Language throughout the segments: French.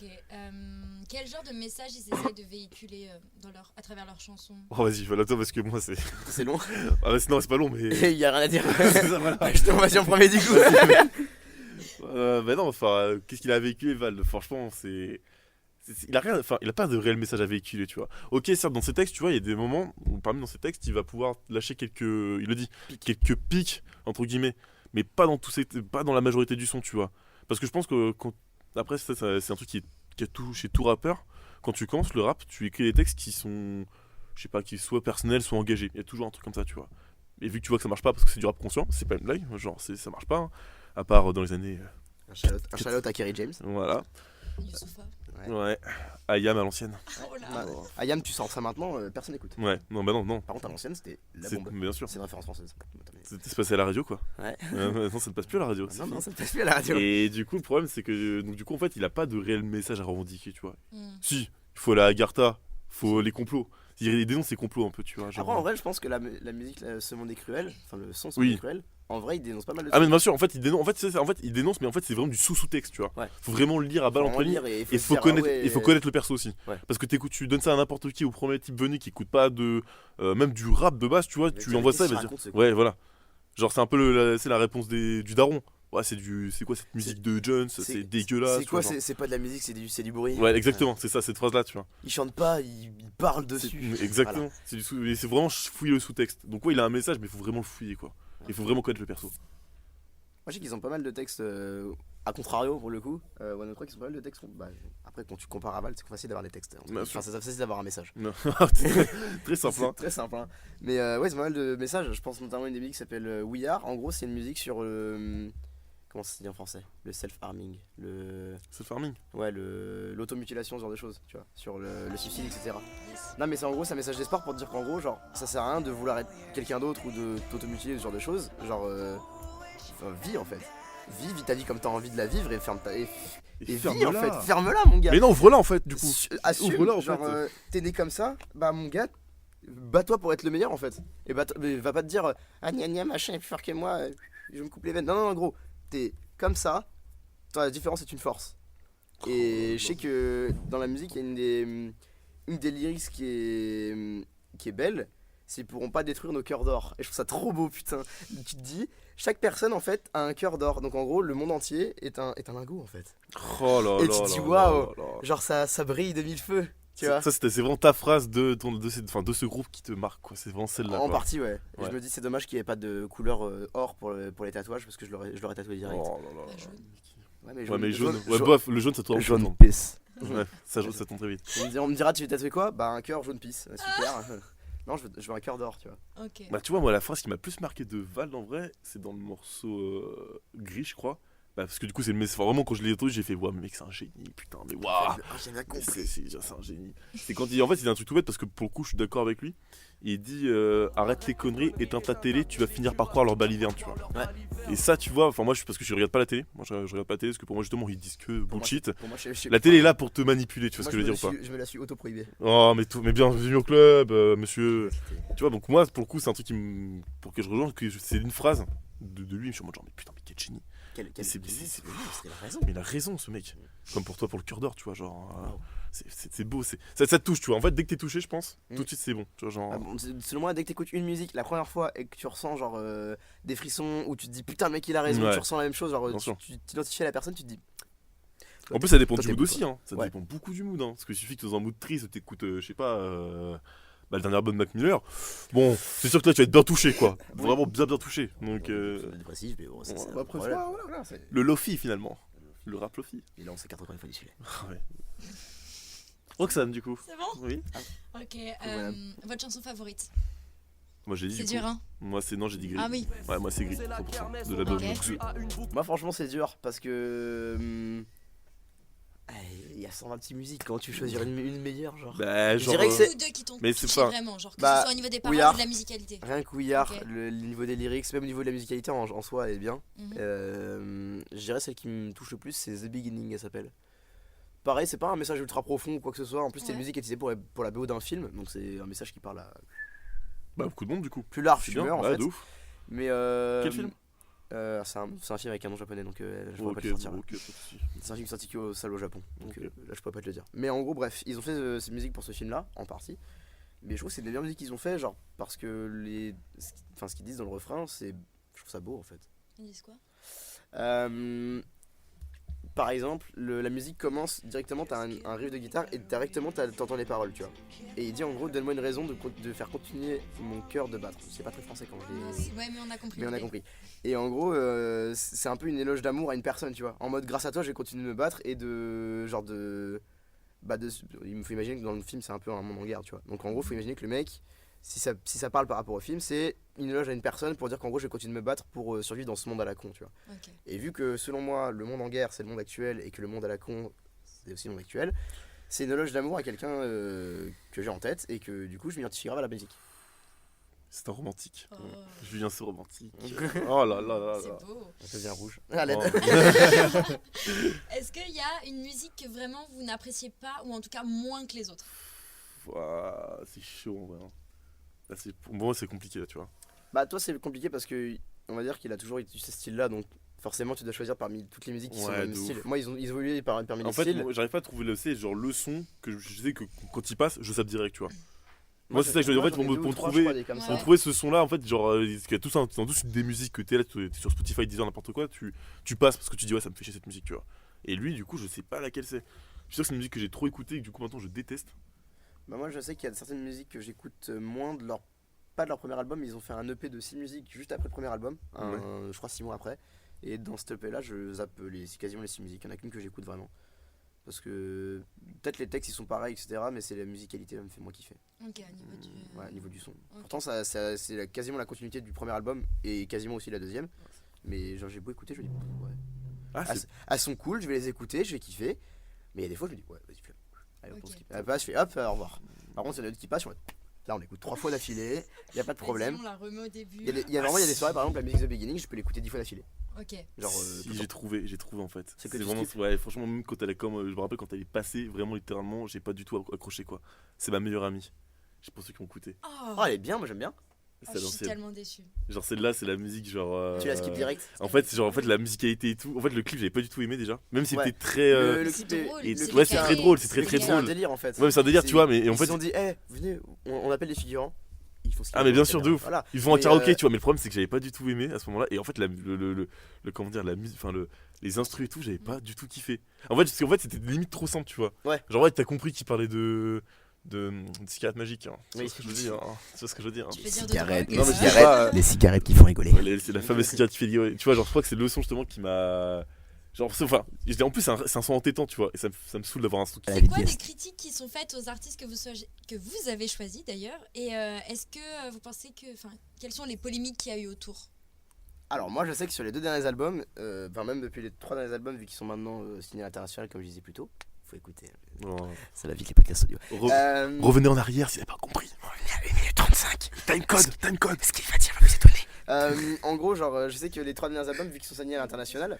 Ok, quel genre de message ils essayent de véhiculer à travers leurs chansons? Oh, vas-y, voilà, toi, parce que moi, c'est. C'est long. Ah, non, c'est pas long, mais. Il y a rien à dire. C'est ça, voilà. Je te vas-y en premier du coup. Bah non, enfin, qu'est-ce qu'il a véhiculé, Val? Franchement, il a rien, enfin, il a pas de réel message à véhiculer, tu vois. Ok, certes, dans ses textes, tu vois, il y a des moments où, parmi dans ses textes, il va pouvoir lâcher quelques, il le dit, quelques pics entre guillemets, mais pas dans pas dans la majorité du son, tu vois. Parce que je pense que après, c'est un truc qui a tout chez tout rappeur. Quand tu commences le rap, tu écris des textes qui sont, je sais pas, qui soient personnels, soit engagés. Il y a toujours un truc comme ça, tu vois. Et vu que tu vois que ça marche pas parce que c'est du rap conscient, c'est pas une blague, genre, ça marche pas, hein. À part dans les années, Un shout-out à Kerry James. voilà, Youssoupha. ouais, Ayam à l'ancienne. Oh là. Bah, Ayam, tu sors ça maintenant, personne n'écoute. Ouais, non, bah non, non. Par contre, à l'ancienne, c'était la C'est- bombe. Bien sûr. C'est une référence française. C'était passé à la radio, quoi. Ouais. Non, ça ne passe plus à la radio. c'est Non, non, fini. ça ne passe plus à la radio. Et du coup, le problème, c'est que donc, du coup, en fait, il a pas de réel message à revendiquer, tu vois. Hmm. Si, il faut la Agartha, faut les complots. Il dénonce ces complots un peu, tu vois. Genre... Après, en vrai, je pense que la musique, Ce Monde est cruel, enfin le son Ce Oui. Monde est cruel, en vrai, il dénonce pas mal de Ah, mais trucs. bien sûr, en fait, il dénonce, il dénonce, mais en fait, c'est vraiment du sous-sous-texte, tu vois. Ouais. Faut vraiment le lire à balle Faut entre en lignes. lire et Et se dire, ah ouais, faut connaître le perso aussi. Ouais. Parce que tu donnes ça à n'importe qui, au premier type venu qui écoute pas de. Même du rap de base, tu vois, tu lui envoies ça, il va dire. Ouais, voilà. Genre, c'est un peu c'est la réponse du daron. Ouais, c'est quoi cette musique de Jones? C'est dégueulasse. C'est tu quoi vois, genre. C'est pas de la musique, c'est du bruit. Ouais, exactement, c'est ça, cette phrase-là, tu vois. Il chante pas, il parle dessus. Exactement. Voilà. Et c'est vraiment fouiller le sous-texte. Donc, ouais, il a un message, mais il faut vraiment le fouiller, quoi. Il faut vraiment connaître le perso. Moi, je sais qu'ils ont pas mal de textes, à contrario pour le coup. One Track, ils ont pas mal de textes. Bah, après, quand tu compares à Val, c'est facile d'avoir des textes. Bien Enfin, sûr. c'est facile d'avoir un message. Non. Très simple, hein. C'est très simple. Hein. Mais ouais, c'est pas mal de messages. Je pense notamment à une des musiques qui s'appelle We Are. En gros, c'est une musique sur le. Comment ça se dit en français? Le self-harming. C'est le farming. Ouais, l'automutilation, ce genre de choses, tu vois. Sur le suicide, etc. Non, mais c'est en gros, c'est un message d'espoir pour te dire qu'en gros, genre, ça sert à rien de vouloir être quelqu'un d'autre ou de t'automutiler, ce genre de choses. Genre, vis en fait. Vis ta vie comme t'as envie de la vivre et ferme ta. Et vis en fait. Ferme-la, mon gars. Mais non, ouvre-la en fait, du coup. Assume, Ouvre-la, en genre, fait. t'es né comme ça, bah mon gars, bats-toi pour être le meilleur en fait. Et mais va pas te dire, ah gna gna machin est plus fort que moi, je me coupe les veines. Non, non, non, gros, t'es comme ça, la différence est une force. Et je sais que dans la musique, il y a une des lyrics qui est belle, c'est ils pourront pas détruire nos cœurs d'or. Et je trouve ça trop beau, putain. Tu te dis, chaque personne en fait a un cœur d'or. Donc en gros, le monde entier est un lingot en fait. Oh là là. Et tu te dis, là waouh. là là. Genre ça brille de mille feux, tu vois. C'est vraiment ta phrase de ce groupe qui te marque, quoi. C'est vraiment celle-là. En quoi. partie, ouais. Et Ouais. je me dis, c'est dommage qu'il n'y ait pas de couleur or pour les tatouages parce que je l'aurais tatoué direct. Oh là là. Bah, jaune. Ouais, mais jaune. Ouais, bof, le jaune, ça tourne. Jaune pisse. Ouais, ça tombe très vite. On me dira, tu veux tatouer quoi? Bah, un cœur jaune pisse. Super. Non, je veux un cœur d'or, tu vois. Ok. Bah, tu vois, moi, la phrase qui m'a plus marqué de Val, en vrai, c'est dans le morceau Gris, je crois. Bah, parce que du coup, c'est le message. Vraiment, quand je l'ai entendu, j'ai fait, waouh, mec, c'est un génie, putain, mais waouh. Ah, j'ai bien compris. C'est un génie. C'est quand en fait, il a un truc tout bête parce que pour le coup, je suis d'accord avec lui. Il dit arrête les conneries, éteins ta télé, tu vas finir par croire leur baliverne, tu vois. Ouais. Et ça, tu vois, enfin, moi, parce que je regarde pas la télé. Moi, je regarde pas la télé parce que pour moi, justement, ils disent que bullshit. Pour moi, La télé est là pour te manipuler, tu vois ce que je veux dire ou pas? Je me la suis auto-prohibée. Oh, mais bienvenue au club, monsieur. Tu vois, donc moi, pour le coup, c'est un truc pour que je rejoins, c'est une phrase de lui. Je suis en mode genre, mais putain, mais quel génie. C'est la raison. Mais il a raison, ce mec. Comme pour toi, pour le cœur d'or, tu vois, genre. C'est beau, ça te touche, tu vois. En fait, dès que t'es touché, je pense, tout de suite, c'est bon. Tu vois, genre. Ah bon, selon moi, dès que t'écoutes une musique la première fois et que tu ressens genre des frissons ou tu te dis putain, le mec il a raison, Ouais. tu ressens la même chose, genre Bien sûr. tu t'identifies à la personne, tu te dis. En plus, ça dépend toi, du t'es mood bon, aussi, hein. Ça Ouais. dépend beaucoup du mood, hein. Parce qu'il suffit que tu es dans un mood triste, t'écoutes, je sais pas, bah, le dernier album de Mac Miller. Bon, c'est sûr que là, tu vas être bien touché, quoi. Vraiment bien touché. Donc, C'est dépressif, mais bon, c'est bon, ça. après, Voilà. voilà, le Lofi, finalement. Le rap Lofi. Et là, on sait 80 fois du sujet. Ah ouais. Roxane, du coup. C'est bon? Oui. Ok. voilà. Votre chanson favorite? Moi, j'ai dit. C'est du dur, coup. hein? Moi, c'est non, j'ai dit gris. Ah oui. Ouais, moi, c'est gris. 100%. De l'album. Ok. Donc, Moi, franchement, c'est dur parce que. Il y a 126 musiques, quand tu choisir une meilleure, genre. bah, Je genre. dirais que c'est- Ou deux qui t'ont mais c'est touché pas- vraiment, genre que Bah, ce soit au niveau des We paroles Are. ou de la musicalité. Rien que We Are, Ok. le niveau des lyrics, même au niveau de la musicalité en soi, elle est bien. Mhm. Je dirais celle qui me touche le plus, c'est The Beginning, elle s'appelle. Pareil, c'est pas un message ultra profond ou quoi que ce soit. En plus, c'est Ouais. une musique qui est utilisée pour la BO d'un film, donc c'est un message qui parle à Bah, beaucoup de monde, du coup. plus large C'est du bien. en Ouais, fait. de ouf. Mais Quel film C'est un film avec un nom japonais, donc je pourrais pas Ok, te sortir. bon, Là. ok, pas de soucis. C'est un film sorti qu'au salle au Japon, donc Ok. là je pourrais pas te le dire. Mais en gros, bref, ils ont fait cette musique pour ce film-là, en partie. Mais je trouve que c'est des meilleures musiques qu'ils ont fait, genre parce que ce qu'ils disent dans le refrain, je trouve ça beau en fait. Ils disent quoi? Euh, Par exemple, la musique commence directement, t'as un riff de guitare et directement t'entends les paroles, tu vois. Et il dit en gros, donne-moi une raison de faire continuer mon cœur de battre. C'est pas très français quand je Non, dis. ouais, mais on a compris. Mais on a l'idée. compris. Et en gros, c'est un peu une éloge d'amour à une personne, tu vois. En mode, grâce à toi, j'ai continué de me battre et de. Genre de. Il me faut imaginer que dans le film, c'est un peu un monde en guerre, tu vois. Donc en gros, faut imaginer que le mec, si ça parle par rapport au film, c'est une éloge à une personne pour dire qu'en gros, je continue de me battre pour survivre dans ce monde à la con, tu vois. Ok. Et vu que selon moi, le monde en guerre, c'est le monde actuel et que le monde à la con, c'est aussi le monde actuel, c'est une éloge d'amour à quelqu'un que j'ai en tête et que du coup, je m'identifie grave à la musique. C'est un romantique. Oh, Julien, c'est romantique. Oh là là là c'est là. beau. Ça devient rouge. À l'aide. Oh. Est-ce qu'il y a une musique que vraiment vous n'appréciez pas, ou en tout cas moins que les autres? Ouah, c'est chaud en vrai. Hein. Là, pour moi, c'est compliqué là, tu vois. Bah, toi, c'est compliqué parce que on va dire qu'il a toujours eu ce style-là, donc forcément, tu dois choisir parmi toutes les musiques qui sont dans Ouais, le même de style. ouf. Moi, ils ont évolué parmi les En fait, styles. moi, j'arrive pas à trouver genre le son que je sais que quand il passe, je sape direct, tu vois. Moi, Moi, c'est ça que je veux dire. En fait, j'en ai deux ou pour trois, je trouver. crois, des comme Ouais. ça. Pour trouver ce son là en fait genre il y a tous dans tous des musiques que t'es là t'es sur Spotify disant n'importe quoi tu passes parce que tu dis ouais ça me fait chier cette musique tu vois et lui du coup je sais pas laquelle c'est je suis sûr que c'est une musique que j'ai trop écoutée et que du coup maintenant je déteste Bah, moi, je sais qu'il y a certaines musiques que j'écoute moins pas de leur premier album, mais ils ont fait un EP de 6 musiques juste après le premier album, je crois 6 mois après. Et dans cet EP là, je zappe quasiment les 6 musiques. Il y en a qu'une que j'écoute vraiment. Parce que peut-être les textes ils sont pareils, etc. Mais c'est la musicalité qui me fait moins kiffer. Ok, au niveau du. Ouais, au niveau du son. Ok. Pourtant, c'est quasiment la continuité du premier album et quasiment aussi la deuxième. Mais genre, j'ai beau écouter, je me dis, ouais. ah c'est Elles sont cool, je vais les écouter, je vais kiffer. Mais il y a des fois, je me dis, ouais, vas-y, flemme. Allez, hop, on Ok. skip. Elle passe, je fais hop, au revoir. Par contre, il y en a d'autres qui passent, je suis en mode, là, on écoute 3 fois d'affilée, il y a pas de problème. Vas-y, on la remet au début. Il y a vraiment il y a des soirées, par exemple, la musique The Beginning, je peux l'écouter 10 fois d'affilée. Ok. Genre, si, tout le j'ai trouvé en fait C'est que c'est tu vraiment skippes. ouais franchement même quand elle est comme je me rappelle quand elle est passée vraiment littéralement j'ai pas du tout accroché quoi c'est ma meilleure amie je pour ceux qui m'ont écouté Oh, Oh, elle est bien, moi j'aime bien. c'est à je suis l'ancienne. tellement déçue. Genre celle-là c'est la musique genre Tu la skip direct. en fait la musicalité et tout en fait le clip j'avais pas du tout aimé déjà même si Ouais. c'était très Le C'est clip est. drôle, et c'est ouais c'est carré, très drôle c'est très le très clip, c'est un drôle délire en fait. ouais mais c'est un délire tu vois mais et en Ils fait se sont dit, venez, on appelle les figurants. Ils font ce qu'ils ah mais veulent, bien etc. sûr de ouf Voilà. ils vont en Mais, karaoké tu vois mais le problème c'est que j'avais pas du tout aimé à ce moment là et en fait comment dire la musique enfin les instrus et tout j'avais pas du tout kiffé en fait parce qu'en fait c'était limite trop simple tu vois Ouais. genre ouais t'as compris qu'il parlait de cigarettes magiques hein. Tu Oui. vois ce que je veux dire hein. Tu vois ce que je veux dire hein. Tu veux dire de Cigarettes. drogue, Non, mais euh, c'est pas- Les cigarettes qui font rigoler. Ouais, c'est la fameuse cigarette qui fait rigoler. Tu vois genre je crois que c'est le son justement qui m'a genre enfin en plus c'est un son entêtant tu vois et ça me saoule d'avoir un son qui C'est quoi les critiques qui sont faites aux artistes que vous avez choisis d'ailleurs? Et est-ce que vous pensez que. Enfin, quelles sont les polémiques qu'il y a eu autour? Alors moi je sais que sur les 2 derniers albums, enfin même depuis les 3 derniers albums vu qu'ils sont maintenant signés à l'international comme je disais plus tôt, faut écouter, Oh. ça va vite les podcasts audio. Revenez en arrière si vous avez pas compris. à 1 minute 35. Time code. Ce qu'il va dire va vous étonner. En gros genre je sais que les 3 derniers albums vu qu'ils sont signés à l'international,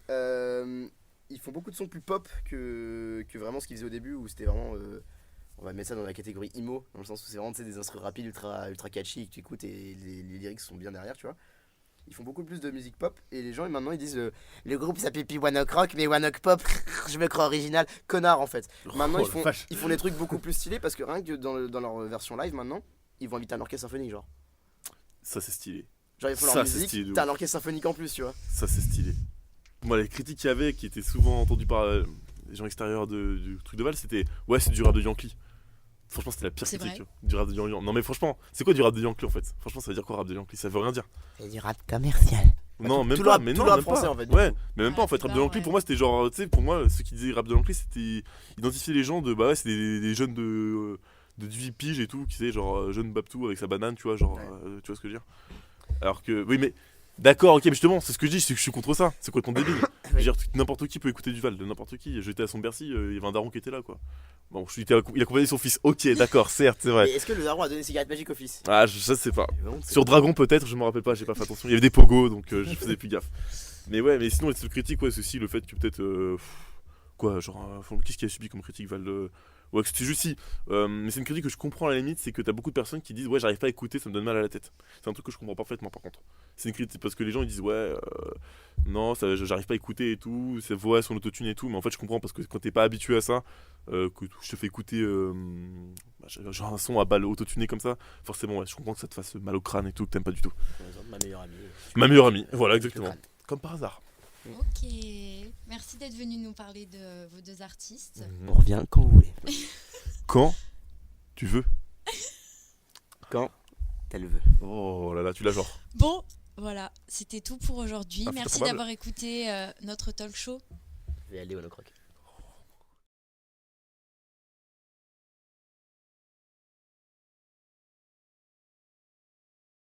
ils font beaucoup de sons plus pop que vraiment ce qu'ils faisaient au début où c'était vraiment on va mettre ça dans la catégorie emo dans le sens où c'est vraiment tu sais, des instruments rapides ultra catchy que tu écoutes et les lyrics sont bien derrière tu vois. Ils font beaucoup plus de musique pop et les gens maintenant ils disent le groupe s'appelle plus One Ok Rock mais One Ok Pop je me crois original connard en fait. Maintenant Oh, la vache. ils font des trucs beaucoup plus stylés parce que rien que dans leur version live maintenant ils vont inviter un orchestre symphonique genre. Ça c'est stylé. Genre ils font Ça, leur c'est musique, stylé de t'as ouf. un orchestre symphonique en plus tu vois. Ça c'est stylé. Moi les critiques qu'il y avait qui étaient souvent entendues par les gens extérieurs du truc de Val c'était ouais c'est du rap de Yankee. Franchement c'était la pire C'est critique. vrai. Tu vois. Du rap de Yankee. Non mais franchement c'est quoi du rap de Yankee en fait? Franchement ça veut dire quoi rap de Yankee? Ça veut rien dire. C'est du rap commercial. Non, tout- même tout pas, le rap- mais tout non, le rap même français, pas. en fait, du Ouais, coup. mais même pas en fait. Rap de bah, Yankee, ouais. pour moi, c'était genre, tu sais, pour moi, ceux qui disaient rap de Yankee, c'était identifier les gens de, bah ouais, c'est des jeunes de 18 piges et tout, qui sais, genre, jeune Babtou avec sa banane, tu vois, genre, Ouais. tu vois ce que je veux dire. Alors que, oui, mais, d'accord, ok, mais justement, c'est ce que je dis, c'est que je suis contre ça, c'est quoi ton débile? Je veux dire, n'importe qui peut écouter Duval, n'importe qui. J'étais à son Bercy, il y avait un daron qui était là, quoi. Bon, il a accompagné son fils, ok, d'accord, certes, c'est vrai. Mais est-ce que le daron a donné une cigarette magique au fils? Ah, je sais pas. Vraiment, c'est- Sur Dragon peut-être, je me rappelle pas, j'ai pas fait attention. Il y avait des pogos donc je faisais plus gaffe. Mais ouais, mais sinon les seules critiques ouais, c'est aussi le fait que peut-être Quoi, genre, qu'est-ce qu'il a subi comme critique, Val Ouais, c'est juste si. Mais c'est une critique que je comprends à la limite, c'est que t'as beaucoup de personnes qui disent ouais, j'arrive pas à écouter, ça me donne mal à la tête. C'est un truc que je comprends parfaitement par contre. C'est une critique parce que les gens ils disent ouais, non, j'arrive pas à écouter et tout, c'est ouais, son autotune et tout, mais en fait je comprends parce que quand t'es pas habitué à ça, que je te fais écouter genre un son à balle autotuné comme ça, forcément ouais, je comprends que ça te fasse mal au crâne et tout, que t'aimes pas du tout. Par exemple, ma meilleure amie. Ma meilleure amie, voilà, Le exactement. crâne. Comme par hasard. Ok, merci d'être venu nous parler de vos deux artistes. On revient quand vous voulez. Quand tu veux. Quand elle veut. Oh là là, tu l'as genre. Bon, voilà, c'était tout pour aujourd'hui. Ah, c'est Merci probable. d'avoir écouté notre talk show. Je vais aller au Locroc.